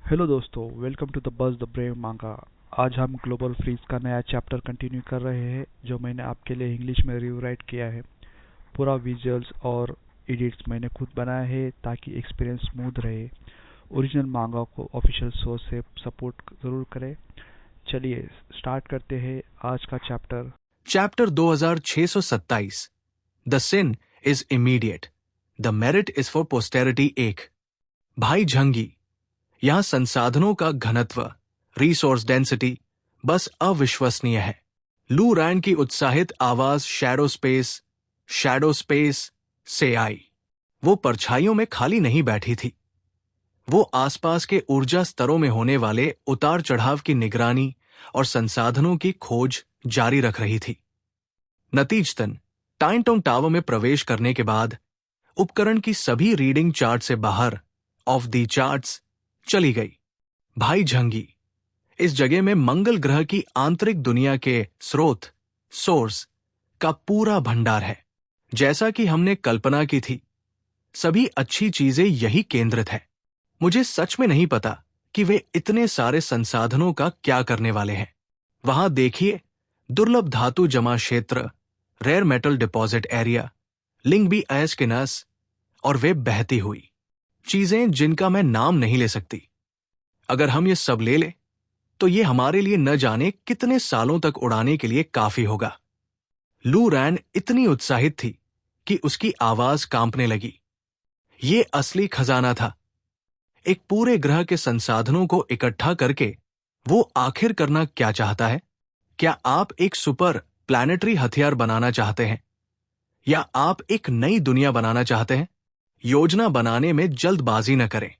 Hello दोस्तों, welcome to the Buzz the Brave manga. आज हम ग्लोबल फ्रीज का नया चैप्टर कंटिन्यू कर रहे हैं जो मैंने आपके लिए इंग्लिश में रिवराइट किया है। पूरा विजुअल्स और एडिट्स मैंने खुद बनाया है ताकि एक्सपीरियंस स्मूथ रहे। ओरिजिनल मांगा को ऑफिशियल सोर्स से सपोर्ट जरूर करें। चलिए स्टार्ट करते हैं आज का chapter. Chapter 2627। The sin is immediate, the merit is for posterity. एक भाई झंगी, यहां संसाधनों का घनत्व, रिसोर्स डेंसिटी बस अविश्वसनीय है। लू रैंड की उत्साहित आवाज शैडो स्पेस से आई। वो परछाइयों में खाली नहीं बैठी थी। वो आसपास के ऊर्जा स्तरों में होने वाले उतार चढ़ाव की निगरानी और संसाधनों की खोज जारी रख रही थी। नतीजतन टाइनटोंग टावर में प्रवेश करने के बाद उपकरण की सभी रीडिंग चार्ट से बाहर ऑफ दी चार्ट्स चली गई। भाई झंगी, इस जगह में मंगल ग्रह की आंतरिक दुनिया के सोर्स का पूरा भंडार है। जैसा कि हमने कल्पना की थी, सभी अच्छी चीजें यही केंद्रित है। मुझे सच में नहीं पता कि वे इतने सारे संसाधनों का क्या करने वाले हैं। वहां देखिए, दुर्लभ धातु जमा क्षेत्र, रेयर मेटल डिपॉजिट एरिया, लिंग बी अयस्किनस, और वे बहती हुई चीजें जिनका मैं नाम नहीं ले सकती। अगर हम ये सब ले लें तो ये हमारे लिए न जाने कितने सालों तक उड़ाने के लिए काफी होगा। लू रैन इतनी उत्साहित थी कि उसकी आवाज कांपने लगी। ये असली खजाना था। एक पूरे ग्रह के संसाधनों को इकट्ठा करके वो आखिर करना क्या चाहता है? क्या आप एक सुपर प्लैनेटरी हथियार बनाना चाहते हैं, या आप एक नई दुनिया बनाना चाहते हैं? योजना बनाने में जल्दबाजी न करें।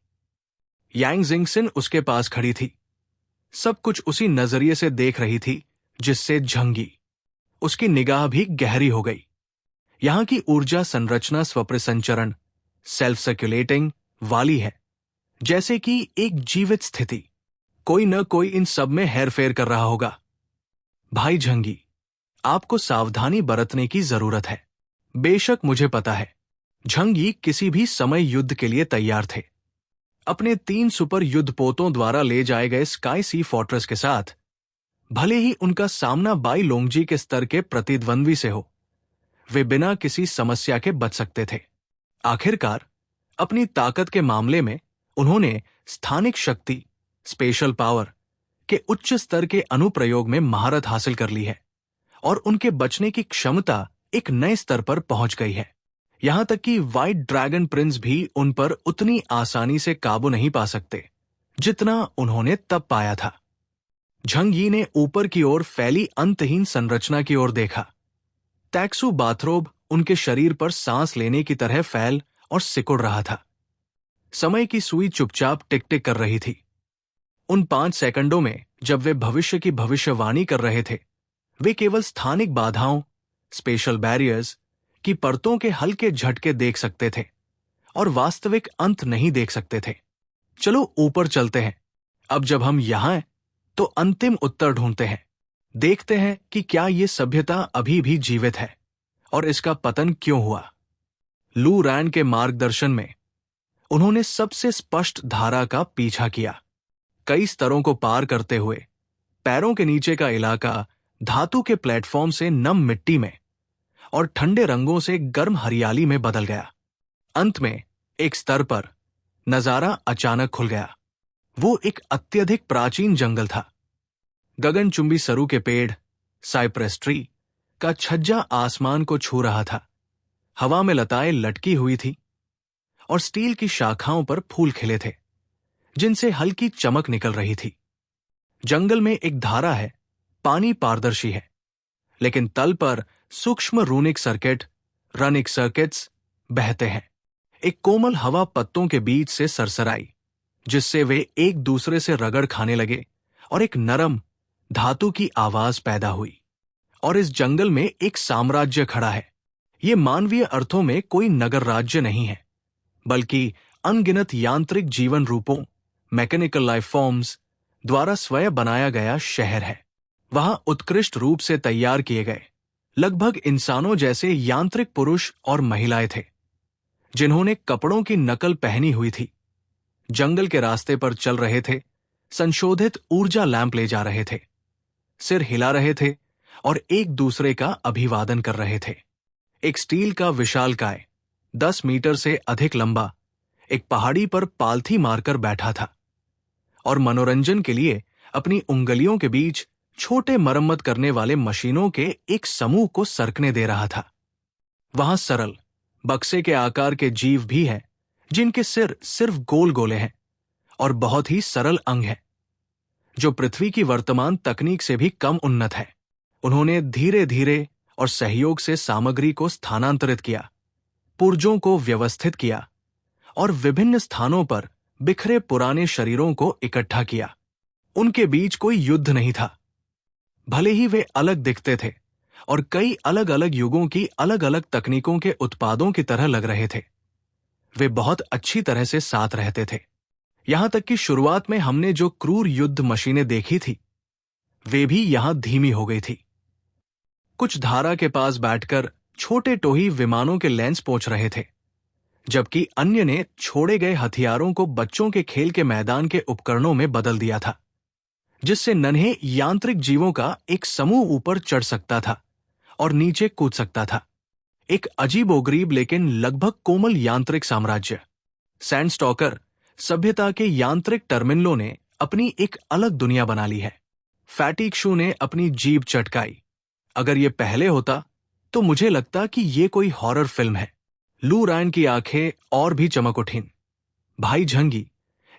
यांग जिंगसिन उसके पास खड़ी थी, सब कुछ उसी नजरिए से देख रही थी जिससे झंगी। उसकी निगाह भी गहरी हो गई। यहां की ऊर्जा संरचना स्वप्रसंचरण, सेल्फ सर्कुलेटिंग वाली है, जैसे कि एक जीवित स्थिति। कोई न कोई इन सब में हेरफेर कर रहा होगा। भाई झंगी, आपको सावधानी बरतने की जरूरत है। बेशक मुझे पता है, झंगी किसी भी समय युद्ध के लिए तैयार थे। अपने 3 सुपर युद्धपोतों द्वारा ले जाए गए स्काई सी फोर्ट्रेस के साथ, भले ही उनका सामना बाई लोंगजी के स्तर के प्रतिद्वंद्वी से हो, वे बिना किसी समस्या के बच सकते थे। आखिरकार अपनी ताकत के मामले में उन्होंने स्थानिक शक्ति, स्पेशल पावर के उच्च स्तर के अनुप्रयोग में महारत हासिल कर ली है, और उनके बचने की क्षमता एक नए स्तर पर पहुंच गई है। यहां तक कि व्हाइट ड्रैगन प्रिंस भी उन पर उतनी आसानी से काबू नहीं पा सकते जितना उन्होंने तब पाया था। झंगी ने ऊपर की ओर फैली अंतहीन संरचना की ओर देखा। टैक्सू बाथरोब उनके शरीर पर सांस लेने की तरह फैल और सिकुड़ रहा था। समय की सुई चुपचाप टिक टिक कर रही थी। उन 5 सेकंडों में जब वे भविष्य की भविष्यवाणी कर रहे थे, वे केवल स्थानिक बाधाओं, स्पेशल बैरियर्स की परतों के हल्के झटके देख सकते थे और वास्तविक अंत नहीं देख सकते थे। चलो ऊपर चलते हैं। अब जब हम यहां हैं तो अंतिम उत्तर ढूंढते हैं। देखते हैं कि क्या ये सभ्यता अभी भी जीवित है और इसका पतन क्यों हुआ। लू रैन के मार्गदर्शन में उन्होंने सबसे स्पष्ट धारा का पीछा किया। कई स्तरों को पार करते हुए पैरों के नीचे का इलाका धातु के प्लेटफॉर्म से नम मिट्टी में और ठंडे रंगों से गर्म हरियाली में बदल गया। अंत में एक स्तर पर नजारा अचानक खुल गया। वो एक अत्यधिक प्राचीन जंगल था। गगनचुंबी सरू के पेड़, साइप्रस ट्री का छज्जा आसमान को छू रहा था। हवा में लताएं लटकी हुई थी और स्टील की शाखाओं पर फूल खिले थे जिनसे हल्की चमक निकल रही थी। जंगल में एक धारा है, पानी पारदर्शी है, लेकिन तल पर सूक्ष्म रूनिक सर्किट्स बहते हैं। एक कोमल हवा पत्तों के बीच से सरसराई, जिससे वे एक दूसरे से रगड़ खाने लगे, और एक नरम धातु की आवाज पैदा हुई। और इस जंगल में एक साम्राज्य खड़ा है। ये मानवीय अर्थों में कोई नगर राज्य नहीं है, बल्कि अनगिनत यांत्रिक जीवन रूपों, मैकेनिकल लाइफ फॉर्म्स द्वारा स्वयं बनाया गया शहर है। वहां उत्कृष्ट रूप से तैयार किए गए लगभग इंसानों जैसे यांत्रिक पुरुष और महिलाएं थे, जिन्होंने कपड़ों की नकल पहनी हुई थी। जंगल के रास्ते पर चल रहे थे, संशोधित ऊर्जा लैंप ले जा रहे थे, सिर हिला रहे थे और एक दूसरे का अभिवादन कर रहे थे। एक स्टील का विशालकाय 10 मीटर से अधिक लंबा एक पहाड़ी पर पालथी मारकर बैठा था और मनोरंजन के लिए अपनी उंगलियों के बीच छोटे मरम्मत करने वाले मशीनों के एक समूह को सरकने दे रहा था। वहां सरल बक्से के आकार के जीव भी हैं, जिनके सिर सिर्फ गोल गोले हैं और बहुत ही सरल अंग हैं, जो पृथ्वी की वर्तमान तकनीक से भी कम उन्नत है। उन्होंने धीरे धीरे और सहयोग से सामग्री को स्थानांतरित किया, पुर्जों को व्यवस्थित किया और विभिन्न स्थानों पर बिखरे पुराने शरीरों को इकट्ठा किया। उनके बीच कोई युद्ध नहीं था। भले ही वे अलग दिखते थे और कई अलग अलग युगों की अलग अलग तकनीकों के उत्पादों की तरह लग रहे थे, वे बहुत अच्छी तरह से साथ रहते थे। यहां तक कि शुरुआत में हमने जो क्रूर युद्ध मशीनें देखी थी, वे भी यहां धीमी हो गई थी। कुछ धारा के पास बैठकर छोटे टोही विमानों के लेंस पोंछ रहे थे, जबकि अन्य ने छोड़े गए हथियारों को बच्चों के खेल के मैदान के उपकरणों में बदल दिया था, जिससे नन्हे यांत्रिक जीवों का एक समूह ऊपर चढ़ सकता था और नीचे कूद सकता था। एक अजीबोगरीब लेकिन लगभग कोमल यांत्रिक साम्राज्य। सैंडस्टॉकर सभ्यता के यांत्रिक टर्मिनलों ने अपनी एक अलग दुनिया बना ली है। फैटिक्शू ने अपनी जीभ चटकाई। अगर ये पहले होता तो मुझे लगता कि ये कोई हॉरर फिल्म है। लू रैन की आंखें और भी चमक उठीं। भाई झंगी,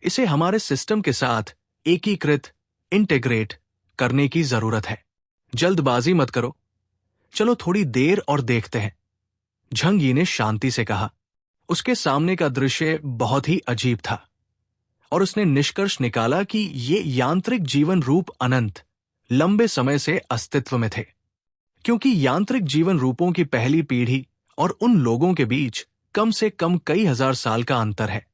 इसे हमारे सिस्टम के साथ एकीकृत इंटीग्रेट करने की जरूरत है। जल्दबाजी मत करो, चलो थोड़ी देर और देखते हैं, झंगी ने शांति से कहा। उसके सामने का दृश्य बहुत ही अजीब था और उसने निष्कर्ष निकाला कि ये यांत्रिक जीवन रूप अनंत लंबे समय से अस्तित्व में थे, क्योंकि यांत्रिक जीवन रूपों की पहली पीढ़ी और उन लोगों के बीच कम से कम कई हजार साल का अंतर है,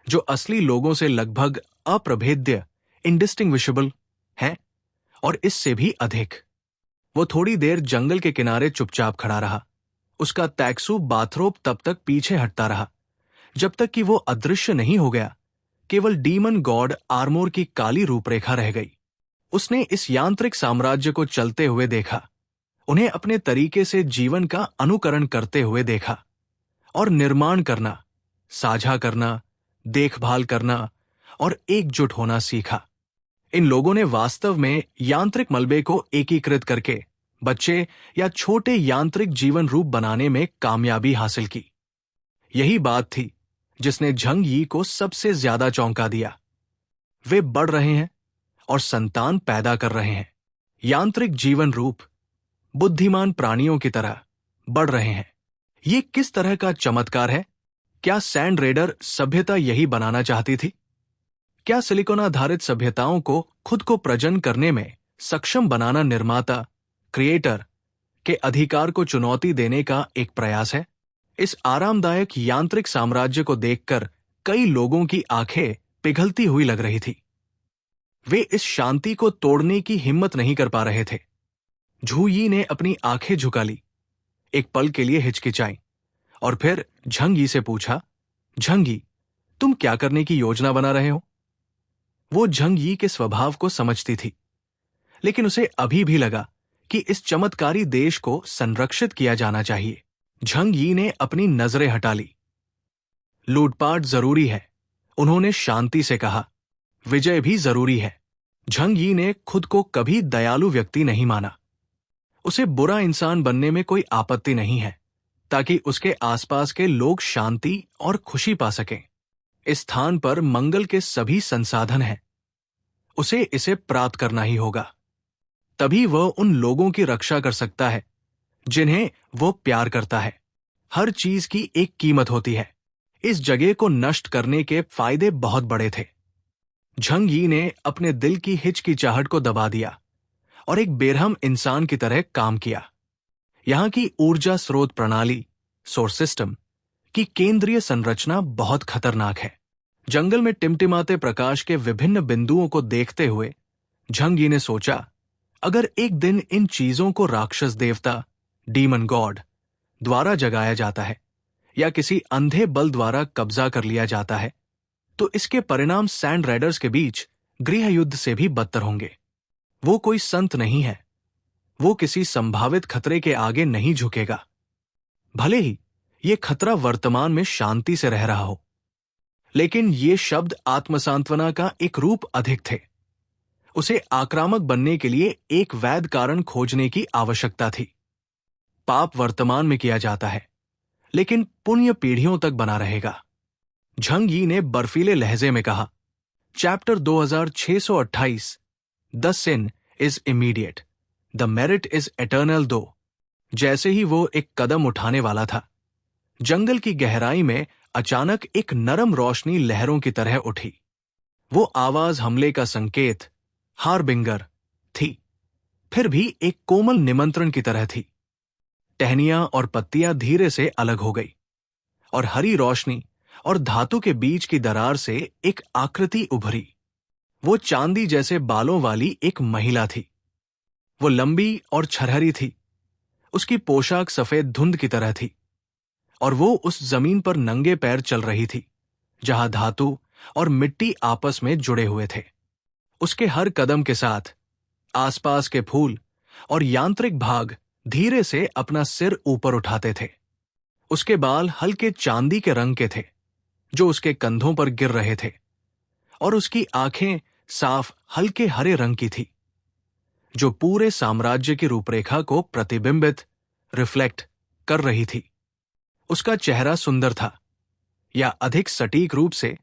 जो असली लोगों से लगभग अप्रभेद्य इंडिस्टिंग्विशेबल हैं, और इससे भी अधिक। वो थोड़ी देर जंगल के किनारे चुपचाप खड़ा रहा। उसका टैक्सू बाथरोब तब तक पीछे हटता रहा जब तक कि वो अदृश्य नहीं हो गया। केवल डीमन गॉड आर्मोर की काली रूपरेखा रह गई। उसने इस यांत्रिक साम्राज्य को चलते हुए देखा, उन्हें अपने तरीके से जीवन का अनुकरण करते हुए देखा और निर्माण करना, साझा करना, देखभाल करना और एकजुट होना सीखा। इन लोगों ने वास्तव में यांत्रिक मलबे को एकीकृत करके बच्चे या छोटे यांत्रिक जीवन रूप बनाने में कामयाबी हासिल की। यही बात थी जिसने झंग यी को सबसे ज्यादा चौंका दिया। वे बढ़ रहे हैं और संतान पैदा कर रहे हैं। यांत्रिक जीवन रूप बुद्धिमान प्राणियों की तरह बढ़ रहे हैं। ये किस तरह का चमत्कार है? क्या सैंड रेडर सभ्यता यही बनाना चाहती थी? क्या सिलिकॉन आधारित सभ्यताओं को खुद को प्रजनन करने में सक्षम बनाना निर्माता, क्रिएटर के अधिकार को चुनौती देने का एक प्रयास है? इस आरामदायक यांत्रिक साम्राज्य को देखकर कई लोगों की आंखें पिघलती हुई लग रही थी। वे इस शांति को तोड़ने की हिम्मत नहीं कर पा रहे थे। झू यी ने अपनी आंखें झुका ली, एक पल के लिए हिचकिचाई और फिर झंग यी से पूछा, झंगी, तुम क्या करने की योजना बना रहे हो? वो झंग यी के स्वभाव को समझती थी, लेकिन उसे अभी भी लगा कि इस चमत्कारी देश को संरक्षित किया जाना चाहिए। झंग यी ने अपनी नजरें हटा ली। लूटपाट जरूरी है, उन्होंने शांति से कहा। विजय भी जरूरी है। झंग यी ने खुद को कभी दयालु व्यक्ति नहीं माना। उसे बुरा इंसान बनने में कोई आपत्ति नहीं है, ताकि उसके आसपास के लोग शांति और खुशी पा सकें। इस स्थान पर मंगल के सभी संसाधन हैं। उसे इसे प्राप्त करना ही होगा। तभी वह उन लोगों की रक्षा कर सकता है जिन्हें वो प्यार करता है। हर चीज की एक कीमत होती है। इस जगह को नष्ट करने के फायदे बहुत बड़े थे। झंग यी ने अपने दिल की हिचकिचाहट को दबा दिया और एक बेरहम इंसान की तरह काम किया। यहां की ऊर्जा स्रोत प्रणाली, सोर्स सिस्टम की केंद्रीय संरचना बहुत खतरनाक है। जंगल में टिमटिमाते प्रकाश के विभिन्न बिंदुओं को देखते हुए झंग यी ने सोचा, अगर एक दिन इन चीजों को राक्षस देवता, डीमन गॉड द्वारा जगाया जाता है या किसी अंधे बल द्वारा कब्जा कर लिया जाता है, तो इसके परिणाम सैंड राइडर्स के बीच गृह युद्ध से भी बदतर होंगे। वो कोई संत नहीं है। वो किसी संभावित खतरे के आगे नहीं झुकेगा, भले ही ये खतरा वर्तमान में शांति से रह रहा हो। लेकिन ये शब्द आत्मसांत्वना का एक रूप अधिक थे। उसे आक्रामक बनने के लिए एक वैध कारण खोजने की आवश्यकता थी। पाप वर्तमान में किया जाता है, लेकिन पुण्य पीढ़ियों तक बना रहेगा। झंग यी ने बर्फीले लहजे में कहा, chapter 2628, the sin is immediate, the merit is eternal though. जैसे ही वो एक कदम उठाने वाला था, जंगल की गहराई में अचानक एक नरम रोशनी लहरों की तरह उठी। वो आवाज हमले का संकेत, हारबिंगर थी, फिर भी एक कोमल निमंत्रण की तरह थी। टहनियां और पत्तियां धीरे से अलग हो गई, और हरी रोशनी और धातु के बीच की दरार से एक आकृति उभरी। वो चांदी जैसे बालों वाली एक महिला थी। वो लंबी और छरहरी थी। उसकी पोशाक सफेद धुंध की तरह थी, और वो उस जमीन पर नंगे पैर चल रही थी जहां धातु और मिट्टी आपस में जुड़े हुए थे। उसके हर कदम के साथ आसपास के फूल और यांत्रिक भाग धीरे से अपना सिर ऊपर उठाते थे। उसके बाल हल्के चांदी के रंग के थे जो उसके कंधों पर गिर रहे थे, और उसकी आंखें साफ हल्के हरे रंग की थी जो पूरे साम्राज्य की रूपरेखा को प्रतिबिंबित, रिफ्लेक्ट कर रही थी। उसका चेहरा सुंदर था, या अधिक सटीक रूप से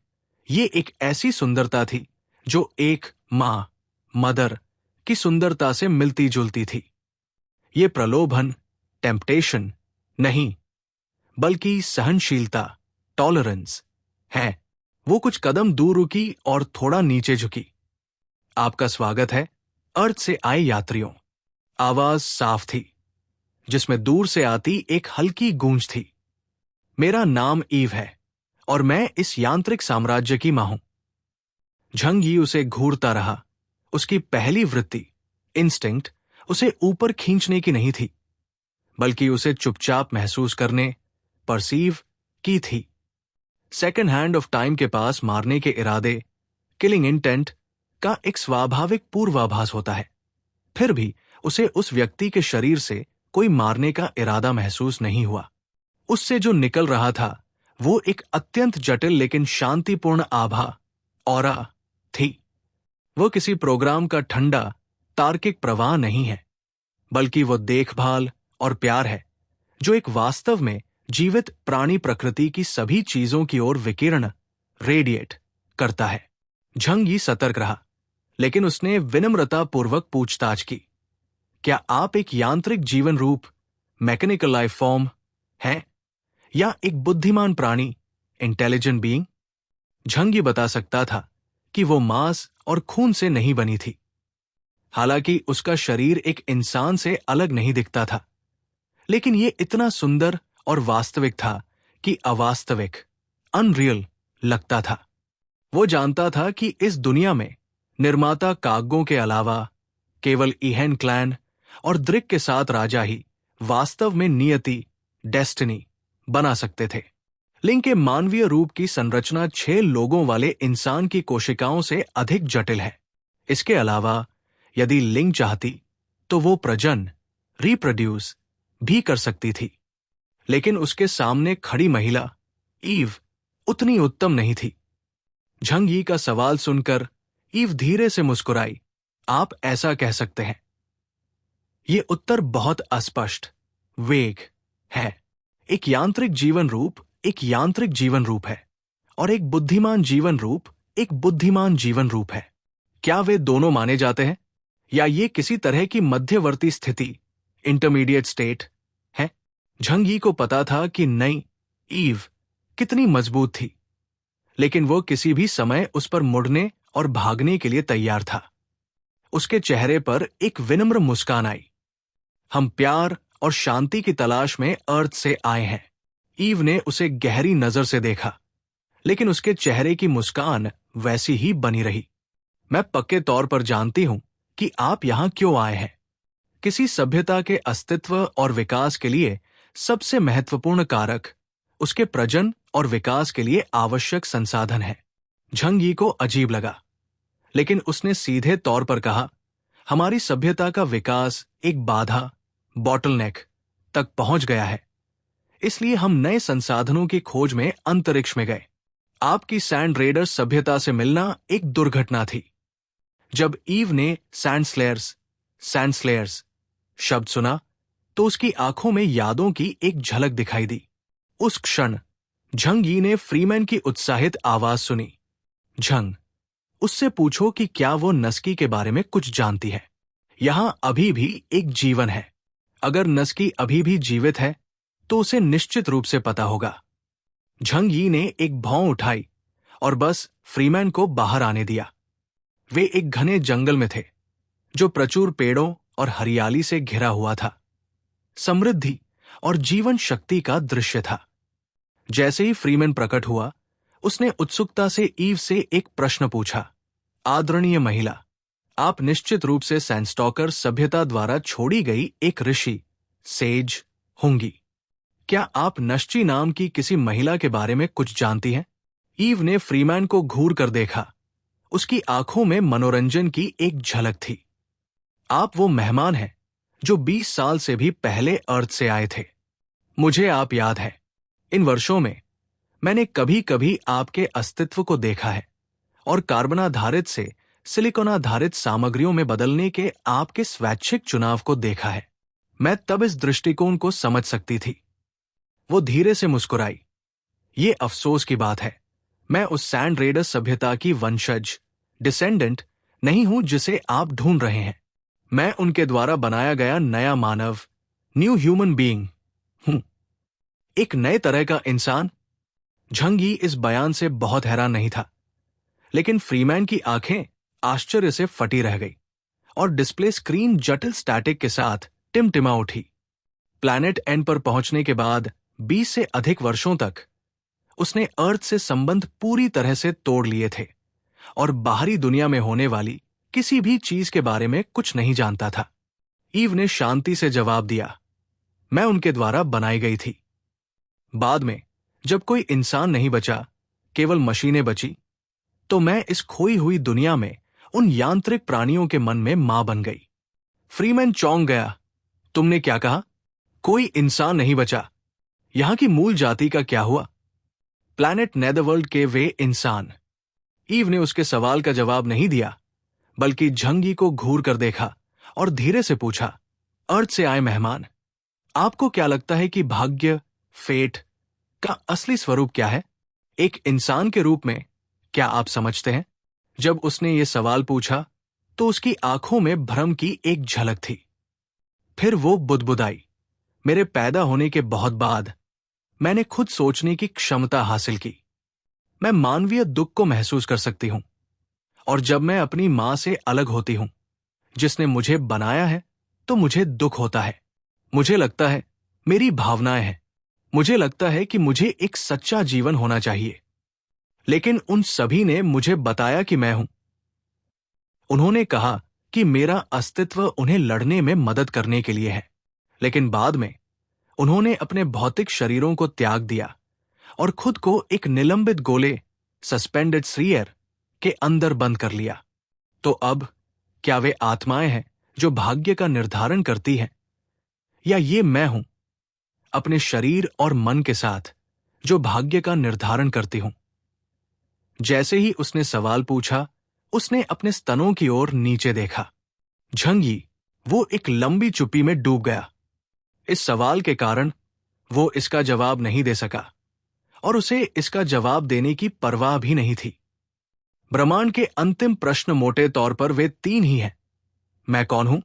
ये एक ऐसी सुंदरता थी जो एक मां, मदर की सुंदरता से मिलती जुलती थी। ये प्रलोभन, टेम्पटेशन नहीं, बल्कि सहनशीलता, टॉलरेंस है। वो कुछ कदम दूर रुकी और थोड़ा नीचे झुकी। आपका स्वागत है अर्थ से आए यात्रियों। आवाज साफ थी, जिसमें दूर से आती एक हल्की गूंज थी। मेरा नाम ईव है, और मैं इस यांत्रिक साम्राज्य की मां हूं। झंग यी उसे घूरता रहा। उसकी पहली वृत्ति, इंस्टिंक्ट, उसे ऊपर खींचने की नहीं थी, बल्कि उसे चुपचाप महसूस करने, परसीव की थी। सेकेंड हैंड ऑफ टाइम के पास मारने के इरादे, किलिंग इंटेंट का एक स्वाभाविक पूर्वाभास होता है। फिर भी उसे उस व्यक्ति के शरीर से कोई मारने का इरादा महसूस नहीं हुआ। उससे जो निकल रहा था वो एक अत्यंत जटिल लेकिन शांतिपूर्ण आभा, ऑरा थी। वो किसी प्रोग्राम का ठंडा तार्किक प्रवाह नहीं है, बल्कि वो देखभाल और प्यार है जो एक वास्तव में जीवित प्राणी प्रकृति की सभी चीजों की ओर विकिरण, रेडिएट करता है। झंग यी सतर्क रहा, लेकिन उसने विनम्रतापूर्वक पूछताछ की, क्या आप एक यांत्रिक जीवन रूप, मैकेनिकल लाइफ फॉर्म हैं, या एक बुद्धिमान प्राणी, इंटेलिजेंट बीइंग? झंग यी बता सकता था कि वो मांस और खून से नहीं बनी थी। हालांकि उसका शरीर एक इंसान से अलग नहीं दिखता था, लेकिन ये इतना सुंदर और वास्तविक था कि अवास्तविक, अनरियल लगता था। वो जानता था कि इस दुनिया में निर्माता काग्गों के अलावा केवल इहेन क्लैन और द्रिक के साथ राजा ही वास्तव में नियति, डेस्टिनी बना सकते थे। लिंग के मानवीय रूप की संरचना 6 लोगों वाले इंसान की कोशिकाओं से अधिक जटिल है। इसके अलावा यदि लिंग चाहती तो वो प्रजन, रिप्रोड्यूस भी कर सकती थी, लेकिन उसके सामने खड़ी महिला ईव उतनी उत्तम नहीं थी। झंग यी का सवाल सुनकर ईव धीरे से मुस्कुराई। आप ऐसा कह सकते हैं। ये उत्तर बहुत अस्पष्ट, वेग है। एक यांत्रिक जीवन रूप एक यांत्रिक जीवन रूप है, और एक बुद्धिमान जीवन रूप एक बुद्धिमान जीवन रूप है। क्या वे दोनों माने जाते हैं, या ये किसी तरह की मध्यवर्ती स्थिति, इंटरमीडिएट स्टेट है? झंग यी को पता था कि नई ईव कितनी मजबूत थी, लेकिन वो किसी भी समय उस पर मुड़ने और भागने के लिए तैयार था। उसके चेहरे पर एक विनम्र मुस्कान आई। हम प्यार और शांति की तलाश में अर्थ से आए हैं। ईव ने उसे गहरी नजर से देखा, लेकिन उसके चेहरे की मुस्कान वैसी ही बनी रही। मैं पक्के तौर पर जानती हूं कि आप यहां क्यों आए हैं। किसी सभ्यता के अस्तित्व और विकास के लिए सबसे महत्वपूर्ण कारक उसके प्रजन और विकास के लिए आवश्यक संसाधन है। झंगी को अजीब लगा, लेकिन उसने सीधे तौर पर कहा, हमारी सभ्यता का विकास एक बाधा, बॉटलनेक तक पहुंच गया है, इसलिए हम नए संसाधनों की खोज में अंतरिक्ष में गए। आपकी सैंड रेडर सभ्यता से मिलना एक दुर्घटना थी। जब ईव ने सैंडस्लेयर्स शब्द सुना तो उसकी आंखों में यादों की एक झलक दिखाई दी। उस क्षण झंगी ने फ्रीमैन की उत्साहित आवाज सुनी, झंग, उससे पूछो कि क्या वो नस्की के बारे में कुछ जानती है। यहां अभी भी एक जीवन है। अगर नस्की अभी भी जीवित है तो उसे निश्चित रूप से पता होगा। झंगी ने एक भौं उठाई और बस फ्रीमैन को बाहर आने दिया। वे एक घने जंगल में थे जो प्रचुर पेड़ों और हरियाली से घिरा हुआ था। समृद्धि और जीवन शक्ति का दृश्य था। जैसे ही फ्रीमैन प्रकट हुआ, उसने उत्सुकता से ईव से एक प्रश्न पूछा, आदरणीय महिला, आप निश्चित रूप से सैंडस्टॉकर सभ्यता द्वारा छोड़ी गई एक ऋषि सेज होंगी। क्या आप नश्ची नाम की किसी महिला के बारे में कुछ जानती हैं? ईव ने फ्रीमैन को घूर कर देखा। उसकी आंखों में मनोरंजन की एक झलक थी। आप वो मेहमान हैं जो 20 साल से भी पहले अर्थ से आए थे। मुझे आप याद है। इन वर्षों में मैंने कभी कभी आपके अस्तित्व को देखा है और कार्बनाधारित से सिलिकॉनाधारित सामग्रियों में बदलने के आपके स्वैच्छिक चुनाव को देखा है। मैं तब इस दृष्टिकोण को समझ सकती थी। वो धीरे से मुस्कुराई। ये अफसोस की बात है, मैं उस सैंड रेडर सभ्यता की वंशज डिसेंडेंट नहीं हूं जिसे आप ढूंढ रहे हैं। मैं उनके द्वारा बनाया गया नया मानव, न्यू ह्यूमन बीइंग हूं, एक नए तरह का इंसान। झंगी इस बयान से बहुत हैरान नहीं था, लेकिन फ्रीमैन की आंखें आश्चर्य से फटी रह गई और डिस्प्ले स्क्रीन जटिल स्टैटिक के साथ टिमटिमा उठी। प्लैनेट एन पर पहुंचने के बाद 20 से अधिक वर्षों तक उसने अर्थ से संबंध पूरी तरह से तोड़ लिए थे और बाहरी दुनिया में होने वाली किसी भी चीज के बारे में कुछ नहीं जानता था। ईव ने शांति से जवाब दिया, मैं उनके द्वारा बनाई गई थी। बाद में जब कोई इंसान नहीं बचा, केवल मशीनें बची, तो मैं इस खोई हुई दुनिया में उन यांत्रिक प्राणियों के मन में मां बन गई। फ्रीमैन चौंक गया। तुमने क्या कहा? कोई इंसान नहीं बचा। यहां की मूल जाति का क्या हुआ? प्लैनेट नेदरवर्ल्ड के वे इंसान। ईव ने उसके सवाल का जवाब नहीं दिया, बल्कि झंगी को घूर कर देखा और धीरे से पूछा, अर्थ से आए मेहमान, आपको क्या लगता है कि भाग्य, फेट का असली स्वरूप क्या है? एक इंसान के रूप में क्या आप समझते हैं? जब उसने ये सवाल पूछा तो उसकी आंखों में भ्रम की एक झलक थी। फिर वो बुदबुदाई, मेरे पैदा होने के बहुत बाद मैंने खुद सोचने की क्षमता हासिल की। मैं मानवीय दुख को महसूस कर सकती हूं, और जब मैं अपनी मां से अलग होती हूं जिसने मुझे बनाया है, तो मुझे दुख होता है। मुझे लगता है मेरी भावनाएं हैं। मुझे लगता है कि मुझे एक सच्चा जीवन होना चाहिए, लेकिन उन सभी ने मुझे बताया कि मैं हूं। उन्होंने कहा कि मेरा अस्तित्व उन्हें लड़ने में मदद करने के लिए है, लेकिन बाद में उन्होंने अपने भौतिक शरीरों को त्याग दिया और खुद को एक निलंबित गोले, सस्पेंडेड स्फीयर के अंदर बंद कर लिया। तो अब क्या वे आत्माएं हैं जो भाग्य का निर्धारण करती हैं, या ये मैं हूं अपने शरीर और मन के साथ जो भाग्य का निर्धारण करती हूं? जैसे ही उसने सवाल पूछा, उसने अपने स्तनों की ओर नीचे देखा। झंगी वो एक लंबी चुप्पी में डूब गया। इस सवाल के कारण वो इसका जवाब नहीं दे सका और उसे इसका जवाब देने की परवाह भी नहीं थी। ब्रह्मांड के अंतिम प्रश्न मोटे तौर पर वे 3 ही हैं। मैं कौन हूं?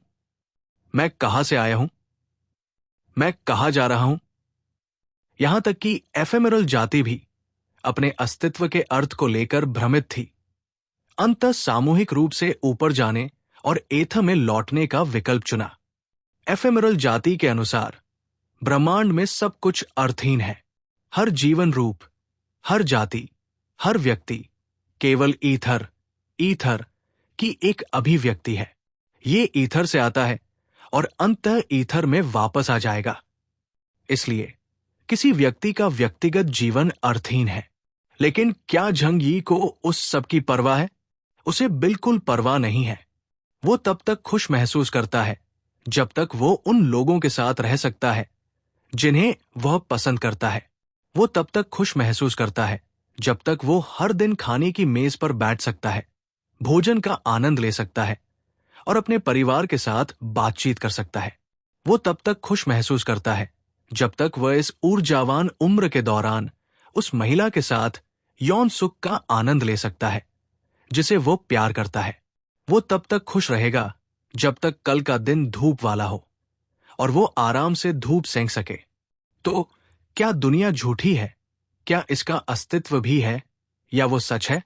मैं कहां से आया हूं? मैं कहां जा रहा हूं? यहां तक कि एफेमेरल जाति भी अपने अस्तित्व के अर्थ को लेकर भ्रमित थी। अंततः सामूहिक रूप से ऊपर जाने और एथर में लौटने का विकल्प चुना। एफेमेरल जाति के अनुसार ब्रह्मांड में सब कुछ अर्थहीन है। हर जीवन रूप, हर जाति, हर व्यक्ति केवल ईथर की एक अभिव्यक्ति है। ये ईथर से आता है और अंततः ईथर में वापस आ जाएगा। इसलिए किसी व्यक्ति का व्यक्तिगत जीवन अर्थहीन है, लेकिन क्या झंगी को उस सब की परवाह है? उसे बिल्कुल परवाह नहीं है। वो तब तक खुश महसूस करता है जब तक वो उन लोगों के साथ रह सकता है जिन्हें वह पसंद करता है। वो तब तक खुश महसूस करता है जब तक वो हर दिन खाने की मेज पर बैठ सकता है, भोजन का आनंद ले सकता है और अपने परिवार के साथ बातचीत कर सकता है। वो तब तक खुश महसूस करता है जब तक वह इस ऊर्जावान उम्र के दौरान उस महिला के साथ यौन सुख का आनंद ले सकता है जिसे वो प्यार करता है। वो तब तक खुश रहेगा जब तक कल का दिन धूप वाला हो और वो आराम से धूप सेंक सके। तो क्या दुनिया झूठी है? क्या इसका अस्तित्व भी है या वो सच है?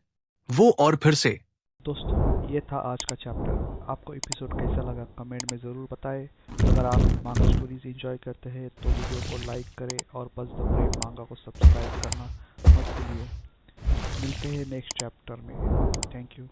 वो और फिर से दोस्तों, ये था आज का चैप्टर। आपको एपिसोड कैसा लगा कमेंट में ज़रूर बताएं। अगर आप मांगा स्टोरीज एंजॉय करते हैं तो वीडियो को लाइक करें और बस द ब्रेव मांगा को सब्सक्राइब करना मत भूलिए। मिलते हैं नेक्स्ट चैप्टर में। Thank you.